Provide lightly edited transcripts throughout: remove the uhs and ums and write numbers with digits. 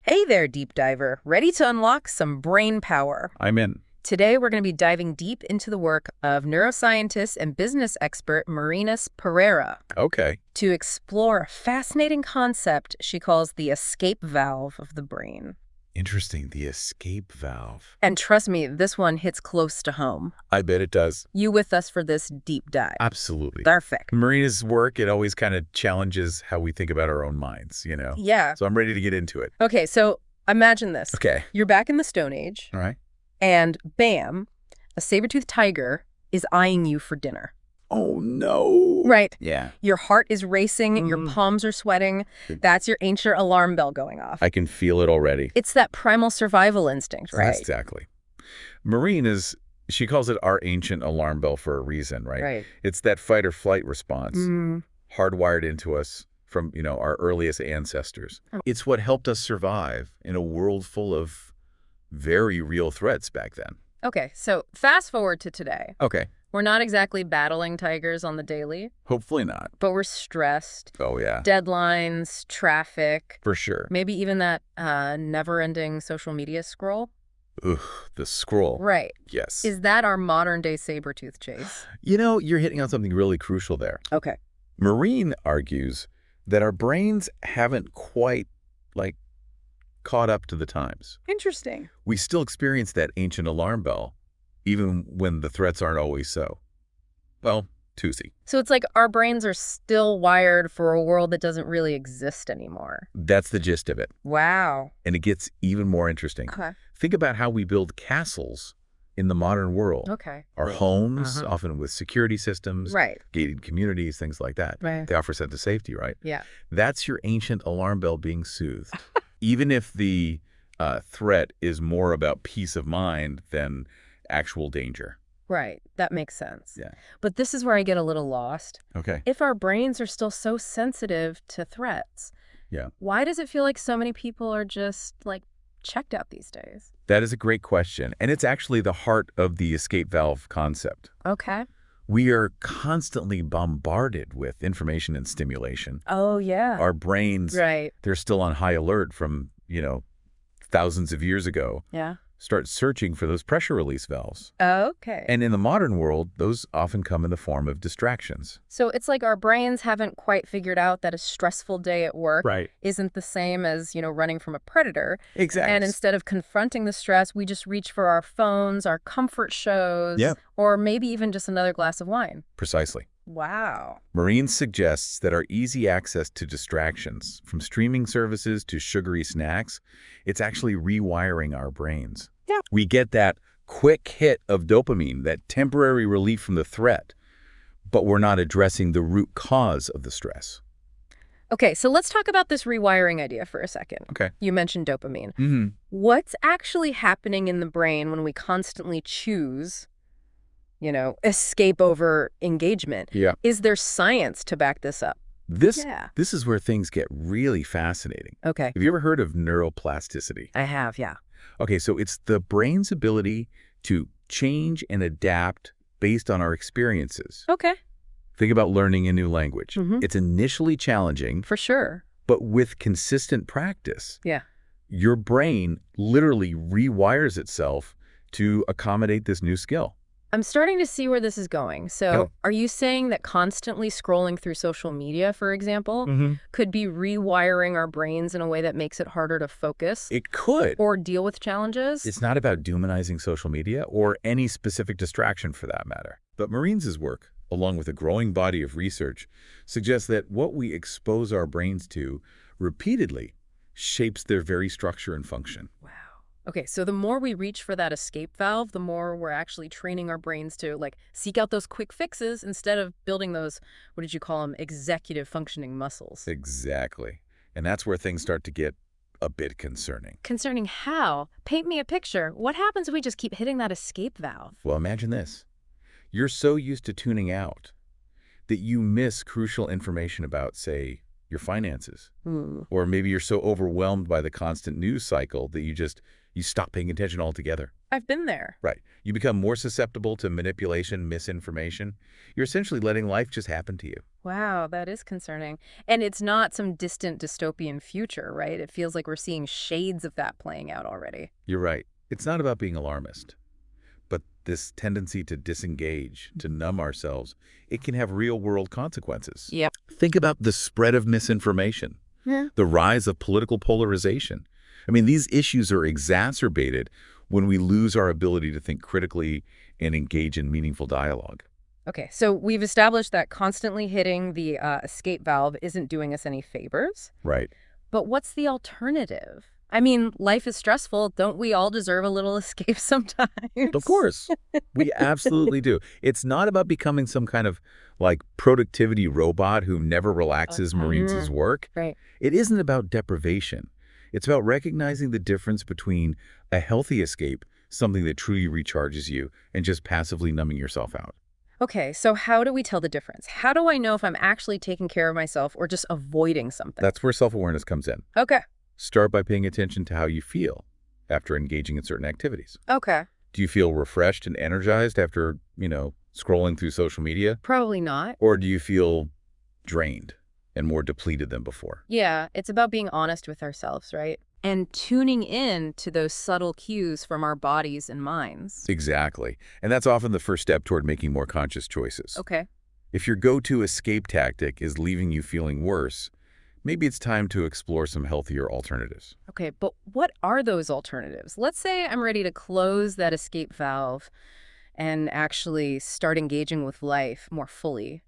Hey there, deep diver. Ready to unlock some brain power? I'm in. Today, we're going to be diving deep into the work of neuroscientist and business expert Marynês Pereira Okay. to explore a fascinating concept she calls the escape valve of the brain. Interesting. The escape valve. And trust me, this one hits close to home. I bet it does. You with us for this deep dive? Absolutely. Perfect. Marina's work, it always kind of challenges how we think about our own minds, Yeah. So I'm ready to get into it. Okay, so imagine this. Okay. You're back in the Stone Age, All right. and bam, a saber-toothed tiger is eyeing you for dinner. Oh, no. Right. Yeah. Your heart is racing, your palms are sweating. That's your ancient alarm bell going off. I can feel it already. It's that primal survival instinct, right? Exactly. Marine she calls it our ancient alarm bell for a reason, right? Right. It's that fight or flight response Mm. hardwired into us from, our earliest ancestors. Oh. It's what helped us survive in a world full of very real threats back then. Okay, so fast forward to today. Okay. We're not exactly battling tigers on the daily, Hopefully not. but we're stressed. Oh, yeah. Deadlines, traffic, For sure. maybe even that never-ending social media scroll. Ugh, the scroll. Right. Yes. Is that our modern-day saber-tooth chase? You're hitting on something really crucial there. Okay. Marine argues that our brains haven't quite, caught up to the times. Interesting. We still experience that ancient alarm bell, even when the threats aren't always so. Well, Tuesday. So it's like our brains are still wired for a world that doesn't really exist anymore. That's the gist of it. Wow. And it gets even more interesting. Okay. Think about how we build castles in the modern world. Okay. Our homes, often with security systems, Right. gated communities, things like that. Right. They offer a sense of safety, right? Yeah. That's your ancient alarm bell being soothed. Even if the threat is more about peace of mind than actual danger. Right. That makes sense. Yeah. But this is where I get a little lost. Okay. If our brains are still so sensitive to threats, Yeah. why does it feel like so many people are just, checked out these days? That is a great question. And it's actually the heart of the escape valve concept. Okay. We are constantly bombarded with information and stimulation. Oh, yeah. Our brains, Right. they're still on high alert from, thousands of years ago. Yeah. Start searching for those pressure release valves. Okay. And in the modern world, those often come in the form of distractions. So it's like our brains haven't quite figured out that a stressful day at work Right. isn't the same as, running from a predator. Exactly. And instead of confronting the stress, we just reach for our phones, our comfort shows, Yep. or maybe even just another glass of wine. Precisely. Wow. Marine suggests that our easy access to distractions, from streaming services to sugary snacks, it's actually rewiring our brains. Yeah. We get that quick hit of dopamine, that temporary relief from the threat, but we're not addressing the root cause of the stress. Okay, so let's talk about this rewiring idea for a second. Okay. You mentioned dopamine. Mm-hmm. What's actually happening in the brain when we constantly choose, escape over engagement? Yeah. Is there science to back this up? This Yeah. is where things get really fascinating. Okay. Have you ever heard of neuroplasticity? I have, yeah. Okay, so it's the brain's ability to change and adapt based on our experiences. Okay. Think about learning a new language. Mhm. It's initially challenging, For sure. but with consistent practice, Yeah. your brain literally rewires itself to accommodate this new skill. I'm starting to see where this is going. So Okay. are you saying that constantly scrolling through social media, for example, could be rewiring our brains in a way that makes it harder to focus It could. or deal with challenges? It's not about demonizing social media or any specific distraction for that matter. But Marines' work, along with a growing body of research, suggests that what we expose our brains to repeatedly shapes their very structure and function. Wow. Okay, so the more we reach for that escape valve, the more we're actually training our brains to seek out those quick fixes instead of building those, what did you call them, executive functioning muscles. Exactly. And that's where things start to get a bit concerning. Concerning how? Paint me a picture. What happens if we just keep hitting that escape valve? Well, imagine this. You're so used to tuning out that you miss crucial information about, say, your finances. Or maybe you're so overwhelmed by the constant news cycle that you stop paying attention altogether. I've been there. Right. You become more susceptible to manipulation, misinformation. You're essentially letting life just happen to you. Wow, that is concerning. And it's not some distant dystopian future, right? It feels like we're seeing shades of that playing out already. You're right. It's not about being alarmist, but this tendency to disengage, to numb ourselves, it can have real-world consequences. Yep. Think about the spread of misinformation, Yeah. the rise of political polarization. I mean, these issues are exacerbated when we lose our ability to think critically and engage in meaningful dialogue. Okay, so we've established that constantly hitting the escape valve isn't doing us any favors. Right. But what's the alternative? I mean, life is stressful. Don't we all deserve a little escape sometimes? Of course. We absolutely do. It's not about becoming some kind of like productivity robot who never relaxes Marines' work. Right. It isn't about deprivation. It's about recognizing the difference between a healthy escape, something that truly recharges you, and just passively numbing yourself out. Okay, so how do we tell the difference? How do I know if I'm actually taking care of myself or just avoiding something? That's where self-awareness comes in. Okay. Start by paying attention to how you feel after engaging in certain activities. Okay. Do you feel refreshed and energized after, scrolling through social media? Probably not. Or do you feel drained and more depleted than before? Yeah, it's about being honest with ourselves, right? And tuning in to those subtle cues from our bodies and minds. Exactly. And that's often the first step toward making more conscious choices. Okay. If your go-to escape tactic is leaving you feeling worse, maybe it's time to explore some healthier alternatives. Okay, but what are those alternatives? Let's say I'm ready to close that escape valve and actually start engaging with life more fully.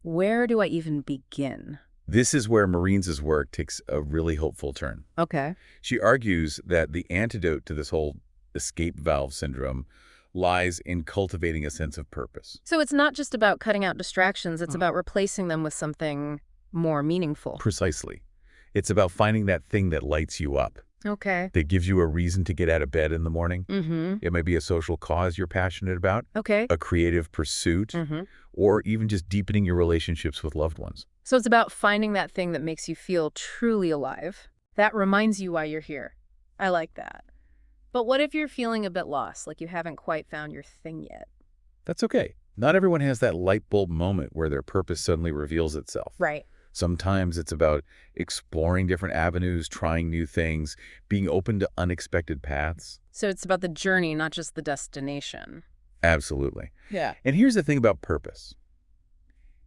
Where do I even begin? This is where Marines' work takes a really hopeful turn. Okay. She argues that the antidote to this whole escape valve syndrome lies in cultivating a sense of purpose. So it's not just about cutting out distractions, it's about replacing them with something more meaningful. Precisely. It's about finding that thing that lights you up, Okay. that gives you a reason to get out of bed in the morning. Mm-hmm. It might be a social cause you're passionate about, Okay. a creative pursuit, Mm-hmm. or even just deepening your relationships with loved ones. So it's about finding that thing that makes you feel truly alive. That reminds you why you're here. I like that. But what if you're feeling a bit lost, like you haven't quite found your thing yet? That's okay. Not everyone has that light bulb moment where their purpose suddenly reveals itself. Right. Sometimes it's about exploring different avenues, trying new things, being open to unexpected paths. So it's about the journey, not just the destination. Absolutely. Yeah. And here's the thing about purpose.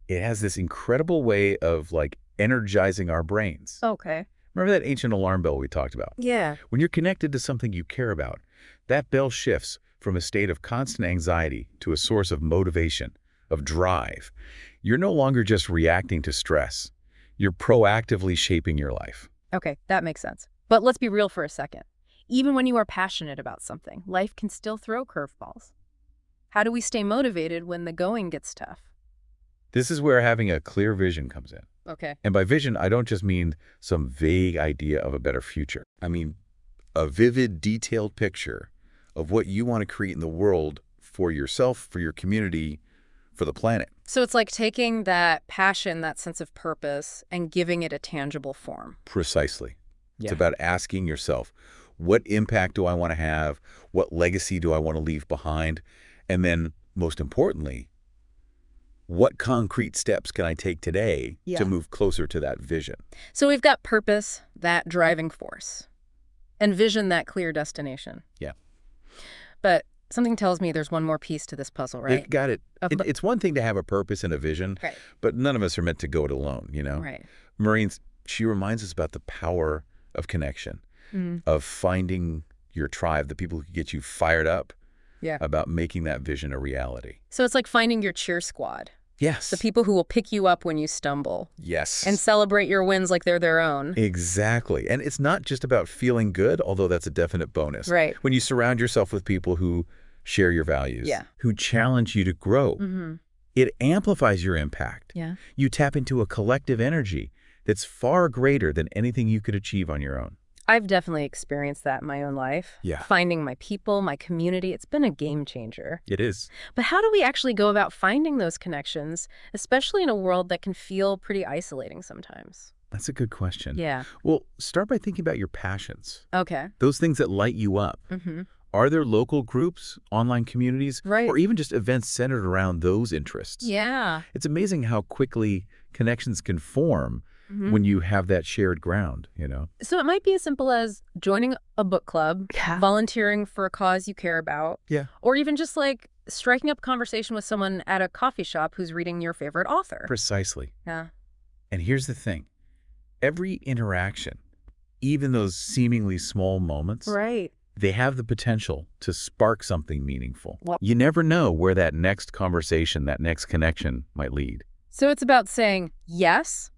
It has this incredible way of energizing our brains. Okay. Remember that ancient alarm bell we talked about? Yeah. When you're connected to something you care about, that bell shifts from a state of constant anxiety to a source of motivation, of drive. You're no longer just reacting to stress. You're proactively shaping your life. Okay, that makes sense. But let's be real for a second. Even when you are passionate about something, life can still throw curveballs. How do we stay motivated when the going gets tough? This is where having a clear vision comes in. Okay. And by vision, I don't just mean some vague idea of a better future. I mean a vivid, detailed picture of what you want to create in the world for yourself, for your community, for the planet. So it's like taking that passion, that sense of purpose, and giving it a tangible form. Precisely. It's Yeah. about asking yourself, what impact do I want to have? What legacy do I want to leave behind? And then, most importantly, what concrete steps can I take today Yeah. to move closer to that vision? So we've got purpose, that driving force, and vision, that clear destination. Yeah. But something tells me there's one more piece to this puzzle, right? It got it. But- It's one thing to have a purpose and a vision, Right. but none of us are meant to go it alone, Right. Marines, she reminds us about the power of connection, of finding your tribe, the people who can get you fired up Yeah. about making that vision a reality. So it's like finding your cheer squad, Yes. the people who will pick you up when you stumble Yes. and celebrate your wins like they're their own. Exactly. And it's not just about feeling good, although that's a definite bonus. Right. When you surround yourself with people who share your values, Yeah. who challenge you to grow, it amplifies your impact. Yeah. You tap into a collective energy that's far greater than anything you could achieve on your own. I've definitely experienced that in my own life. Yeah. Finding my people, my community, it's been a game changer. It is. But how do we actually go about finding those connections, especially in a world that can feel pretty isolating sometimes? That's a good question. Yeah. Well, start by thinking about your passions, Okay. those things that light you up. Are there local groups, online communities, Right. or even just events centered around those interests? Yeah. It's amazing how quickly connections can form when you have that shared ground. So it might be as simple as joining a book club, Yeah. volunteering for a cause you care about, Yeah. or even just like striking up a conversation with someone at a coffee shop who's reading your favorite author. Precisely. Yeah. And here's the thing. Every interaction, even those seemingly small moments, Right. they have the potential to spark something meaningful. Well- You never know where that next conversation, that next connection might lead. So it's about saying yes,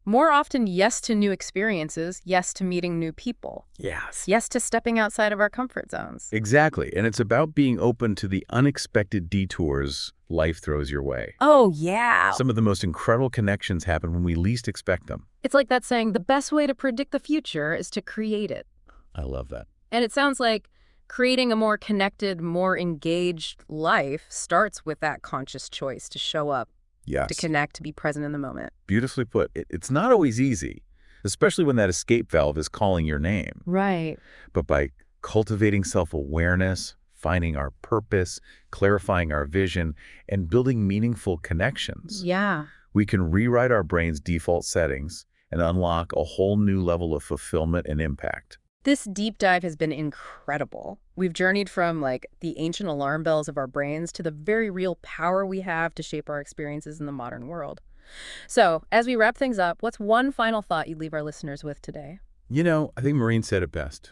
more often yes to new experiences, yes to meeting new people, Yes. yes to stepping outside of our comfort zones. Exactly. And it's about being open to the unexpected detours life throws your way. Oh, yeah. Some of the most incredible connections happen when we least expect them. It's like that saying, the best way to predict the future is to create it. I love that. And it sounds like creating a more connected, more engaged life starts with that conscious choice to show up, Yes. to connect, to be present in the moment. Beautifully put. It's not always easy, especially when that escape valve is calling your name. Right. But by cultivating self-awareness, finding our purpose, clarifying our vision, and building meaningful connections, Yeah. we can rewrite our brain's default settings and unlock a whole new level of fulfillment and impact. This deep dive has been incredible. We've journeyed from like the ancient alarm bells of our brains to the very real power we have to shape our experiences in the modern world. So, as we wrap things up, what's one final thought you'd leave our listeners with today? I think Marine said it best.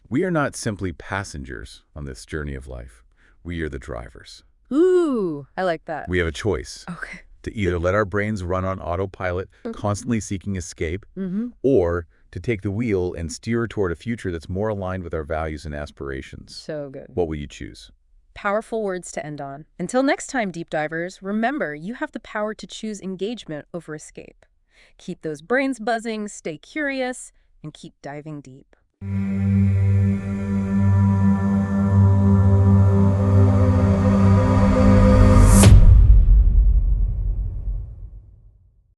We are not simply passengers on this journey of life. We are the drivers. Ooh, I like that. We have a choice Okay. to either let our brains run on autopilot, constantly seeking escape, Mm-hmm. or to take the wheel and steer toward a future that's more aligned with our values and aspirations. So good. What will you choose? Powerful words to end on. Until next time, deep divers, remember you have the power to choose engagement over escape. Keep those brains buzzing, stay curious, and keep diving deep.